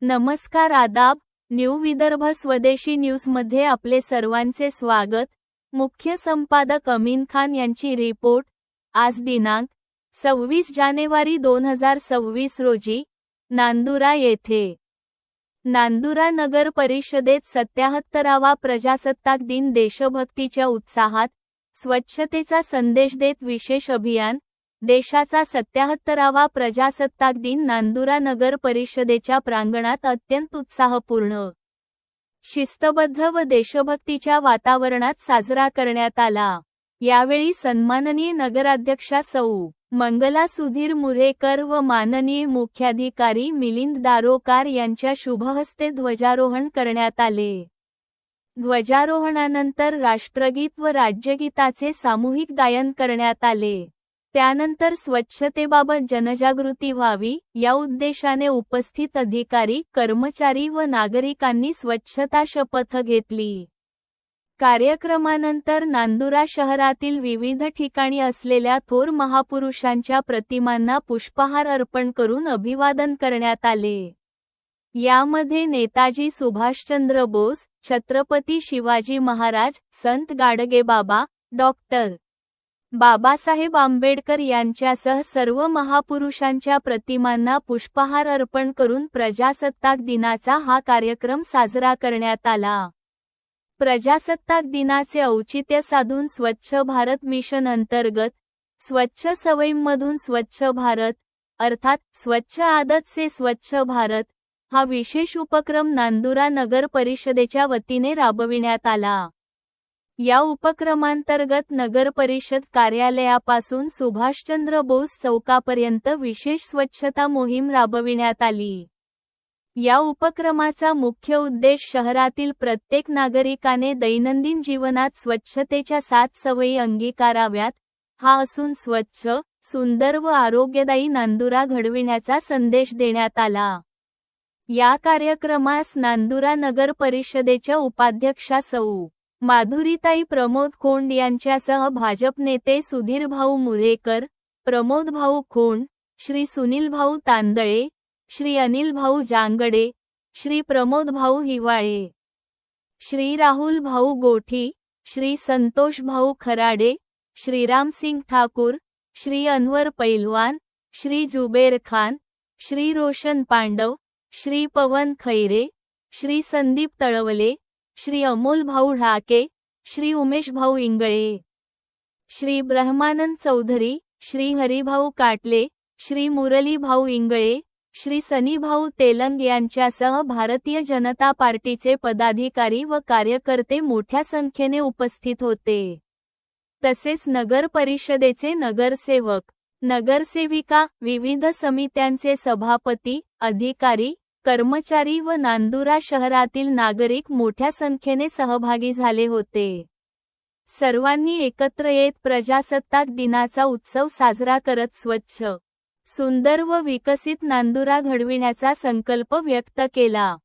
नमस्कार आदाब, न्यू विदर्भ स्वदेशी न्यूजमध्ये आपले सर्वांचे स्वागत। मुख्य संपादक अमीन खान यांची रिपोर्ट। आज दिनांक 26 जानेवारी 2026 रोजी नांदुरा येथे नांदुरा नगर परिषदेत 77वा प्रजासत्ताक दिन देशभक्तीच्या उत्साहात स्वच्छतेचा संदेश देत विशेष अभियान। देशाचा 77वा प्रजासत्ताक दिन नांदुरा नगर परिषदेच्या प्रांगणात अत्यंत उत्साहपूर्ण, शिस्तबद्ध व देशभक्तीच्या वातावरणात साजरा करण्यात आला। यावेळी सन्माननीय नगराध्यक्षा सौ. मंगला सुधीर मुरेकर व माननीय मुख्याधिकारी मिलिंद दारोकार यांच्या शुभहस्ते ध्वजारोहण करण्यात आले। ध्वजारोहणानंतर राष्ट्रगीत व राज्यगीताचे सामूहिक गायन करण्यात आले। त्यानंतर स्वच्छतेबाबत जनजागृती व्हावी या उद्देशाने उपस्थित अधिकारी, कर्मचारी व नागरिकांनी स्वच्छता शपथ घेतली। कार्यक्रमानंतर नांदुरा शहरातील विविध ठिकाणी असलेल्या थोर महापुरुषांच्या प्रतिमांना पुष्पहार अर्पण करून अभिवादन करण्यात आले। यामध्ये नेताजी सुभाषचंद्र बोस, छत्रपती शिवाजी महाराज, संत गाडगेबाबा, डॉक्टर. बाबासाहेब आंबेडकर यांच्यासह सर्व महापुरुषांच्या प्रतिमांना पुष्पहार अर्पण करून प्रजासत्ताक दिनाचा हा कार्यक्रम साजरा करण्यात आला। प्रजासत्ताक दिनाचे औचित्य साधून स्वच्छ भारत मिशन अंतर्गत स्वच्छ सवयींमधून स्वच्छ भारत अर्थात स्वच्छ आदत से स्वच्छ भारत हा विशेष उपक्रम नांदुरा नगर परिषदेच्या वतीने राबविण्यात आला। या उपक्रमांतर्गत नगर परिषद कार्यालयापासून सुभाषचंद्र बोस चौकापर्यंत विशेष स्वच्छता मोहीम राबविण्यात आली। या उपक्रमाचा मुख्य उद्देश शहरातील प्रत्येक नागरिकाने दैनंदिन जीवनात स्वच्छतेच्या 7 सवयी अंगीकाराव्यात हा असून स्वच्छ, सुंदर व आरोग्यदायी नांदुरा घडविण्याचा संदेश देण्यात आला। या कार्यक्रमास नांदुरा नगर परिषदेच्या उपाध्यक्षा सौ. माधुरीताई प्रमोद खोंड यांच्यासह भाजप नेते सुधीर भाऊ मुरेकर, प्रमोद भाऊ खोंड, श्री सुनील भाऊ तांदळे, श्री अनिल भाऊ जांगडे, श्री प्रमोद भाऊ हिवाळे, श्री राहुल भाऊ गोठी, श्री संतोष भाऊ खराडे, श्री रामसिंग ठाकूर, श्री अनवर पैलवान, श्री जुबेर खान, श्री रोशन पांडव, श्री पवन खैरे, श्री संदीप तळवले, श्री अमोल भाऊ ढाके, श्री उमेश भाऊ इंगळे, श्री ब्रह्मानंद चौधरी, श्री हरिभाऊ काटले, श्री मुरली भाऊ इंगळे, श्री सनी भाऊ तेलंग यांच्यासह भारतीय जनता पार्टीचे पदाधिकारी व कार्यकर्ते मोठ्या संख्येने उपस्थित होते। तसेच नगर परिषदेचे नगरसेवक, नगरसेविका, विविध समित्यांचे सभापती, अधिकारी, कर्मचारी व नांदुरा शहरातील नागरिक मोठ्या संख्येने सहभागी झाले होते। सर्वांनी एकत्र येत प्रजासत्ताक दिनाचा उत्सव साजरा करत स्वच्छ, सुंदर व विकसित नांदुरा घडविण्याचा संकल्प व्यक्त केला।